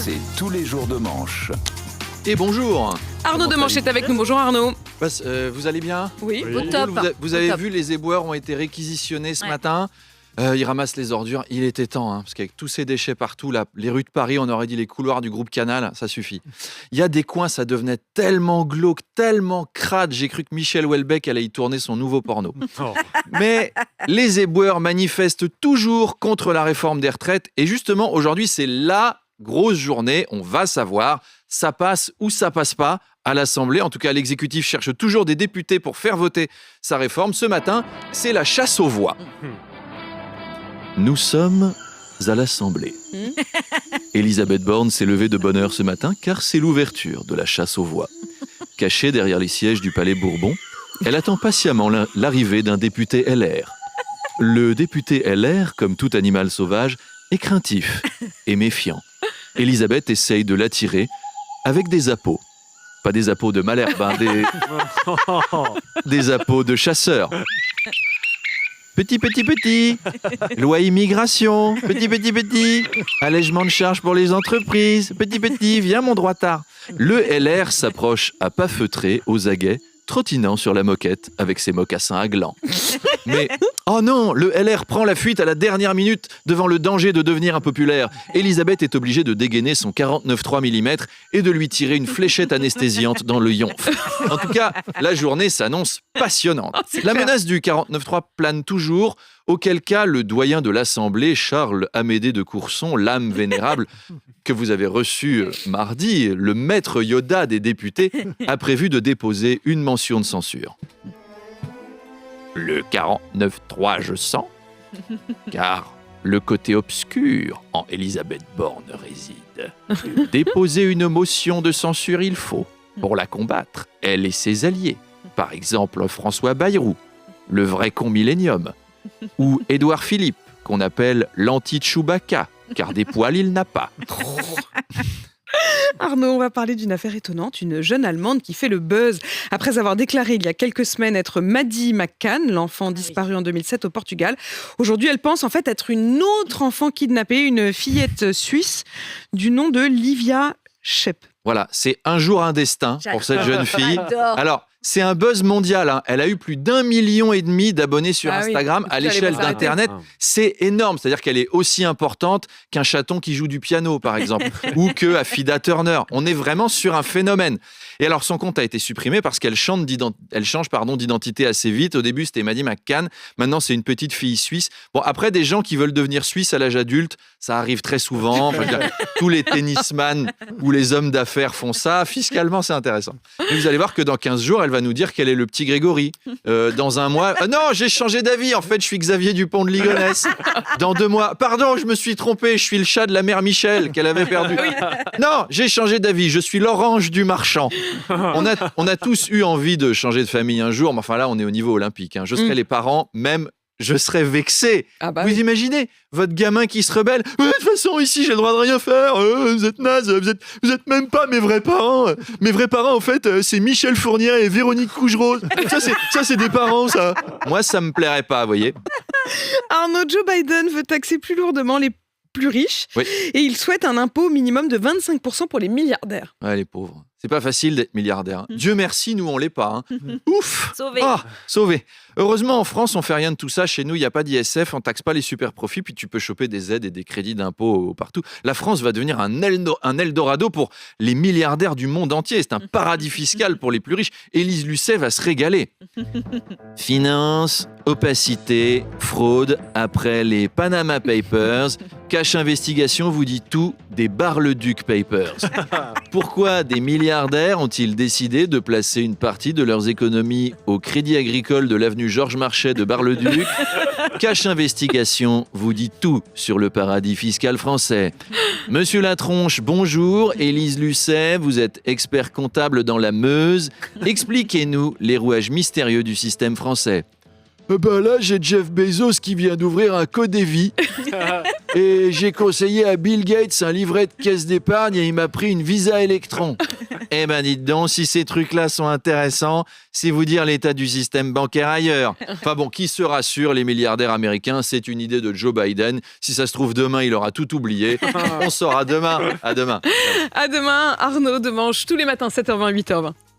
c'est tous les jours de manche. Et bonjour. Arnaud Demanche est avec nous. Bonjour Arnaud. Vous allez bien? Oui, Oui. au top. Vous avez vu, les éboueurs ont été réquisitionnés ce matin. Ils ramassent les ordures. Il était temps, parce qu'avec tous ces déchets partout, là, les rues de Paris, on aurait dit les couloirs du groupe Canal, ça suffit. Il y a des coins, ça devenait tellement glauque, tellement crade, j'ai cru que Michel Houellebecq allait y tourner son nouveau porno. Oh. Mais les éboueurs manifestent toujours contre la réforme des retraites. Et justement, aujourd'hui, c'est la grosse journée. On va savoir, ça passe ou ça passe pas à l'Assemblée. En tout cas, l'exécutif cherche toujours des députés pour faire voter sa réforme. Ce matin, c'est la chasse aux voix. Nous sommes à l'Assemblée. Elisabeth Borne s'est levée de bonne heure ce matin car c'est l'ouverture de la chasse aux voix. Cachée derrière les sièges du Palais Bourbon, elle attend patiemment l'arrivée d'un député LR. Le député LR, comme tout animal sauvage, est craintif et méfiant. Elisabeth essaye de l'attirer avec des appos. Pas des appos de Malherbe, des appos de chasseurs. Petit, petit, petit. Loi immigration. Petit, petit, petit. Allègement de charges pour les entreprises. Petit, petit. Viens, mon droitard. Le LR s'approche à pas feutrés, aux aguets, trottinant sur la moquette avec ses mocassins à glands. Mais, oh non, le LR prend la fuite à la dernière minute devant le danger de devenir impopulaire. Elisabeth est obligée de dégainer son 49,3 mm et de lui tirer une fléchette anesthésiante dans le yonf. En tout cas, la journée s'annonce passionnante. La menace du 49,3 plane toujours, auquel cas le doyen de l'Assemblée, Charles-Amédée de Courson, l'âme vénérable, que vous avez reçu mardi, le maître Yoda des députés, a prévu de déposer une motion de censure. Le 49.3, je sens, car le côté obscur en Elisabeth Borne réside. Déposer une motion de censure, il faut, pour la combattre, elle et ses alliés. Par exemple, François Bayrou, le vrai con millénium, ou Édouard Philippe, qu'on appelle l'anti-Chewbacca, car des poils, il n'a pas. Arnaud, on va parler d'une affaire étonnante, une jeune Allemande qui fait le buzz. Après avoir déclaré il y a quelques semaines être Maddie McCann, l'enfant disparu en 2007 au Portugal, aujourd'hui elle pense en fait être une autre enfant kidnappée, une fillette suisse du nom de Livia Schepp. Voilà, c'est un jour un destin pour cette jeune fille. Alors, c'est un buzz mondial. Elle a eu plus d'1,5 million d'abonnés sur Instagram à l'échelle d'Internet. C'est énorme. C'est-à-dire qu'elle est aussi importante qu'un chaton qui joue du piano, par exemple, ou que Affida Turner. On est vraiment sur un phénomène. Et alors, son compte a été supprimé parce qu'elle change d'identité assez vite. Au début, c'était Maddie McCann. Maintenant, c'est une petite fille suisse. Bon, après, des gens qui veulent devenir suisses à l'âge adulte, ça arrive très souvent. Tous les tennisman ou les hommes d'affaires font ça. Fiscalement, c'est intéressant. Mais vous allez voir que dans 15 jours, elle va nous dire qu'elle est le petit Grégory. Dans un mois, non, j'ai changé d'avis. En fait, je suis Xavier Dupont de Ligonnès. Dans 2 mois, pardon, je me suis trompé. Je suis le chat de la mère Michel qu'elle avait perdu. Non, j'ai changé d'avis. Je suis l'orange du marchand. On a tous eu envie de changer de famille un jour, mais enfin là, on est au niveau olympique. Je serais les parents, même je serais vexé. Vous imaginez votre gamin qui se rebelle. De toute façon, ici, j'ai le droit de rien faire. Vous êtes nazes. Vous êtes même pas mes vrais parents. Mes vrais parents, en fait, c'est Michel Fournier et Véronique Cougerose. Ça, c'est des parents, ça. Moi, ça me plairait pas, vous voyez. Arnaud, Joe Biden veut taxer plus lourdement les plus riches et il souhaite un impôt minimum de 25% pour les milliardaires. Ouais, les pauvres. C'est pas facile d'être milliardaire. Dieu merci, nous, on l'est pas. Ouf. Sauvé. Heureusement, en France, on fait rien de tout ça. Chez nous, il n'y a pas d'ISF, on taxe pas les super profits, puis tu peux choper des aides et des crédits d'impôt partout. La France va devenir un Eldorado pour les milliardaires du monde entier. C'est un paradis fiscal pour les plus riches. Élise Lucet va se régaler. Finance, opacité, fraude, après les Panama Papers, Cash Investigation vous dit tout des Bar-le-Duc Papers. Pourquoi des milliardaires ont-ils décidé de placer une partie de leurs économies au Crédit Agricole de l'avenue Georges Marchais de Bar-le-Duc? Cash Investigation vous dit tout sur le paradis fiscal français. Monsieur Latronche, bonjour. Élise Lucet, vous êtes expert comptable dans la Meuse. Expliquez-nous les rouages mystérieux du système français. Là, j'ai Jeff Bezos qui vient d'ouvrir un Codévi. Et j'ai conseillé à Bill Gates un livret de caisse d'épargne et il m'a pris une Visa Electron. Eh ben dites donc, si ces trucs-là sont intéressants, c'est vous dire l'état du système bancaire ailleurs. Enfin bon, qui se rassure, les milliardaires américains, c'est une idée de Joe Biden. Si ça se trouve demain, il aura tout oublié. On saura demain. À demain. À demain, Arnaud Demanche, tous les matins, 7h20, 8h20.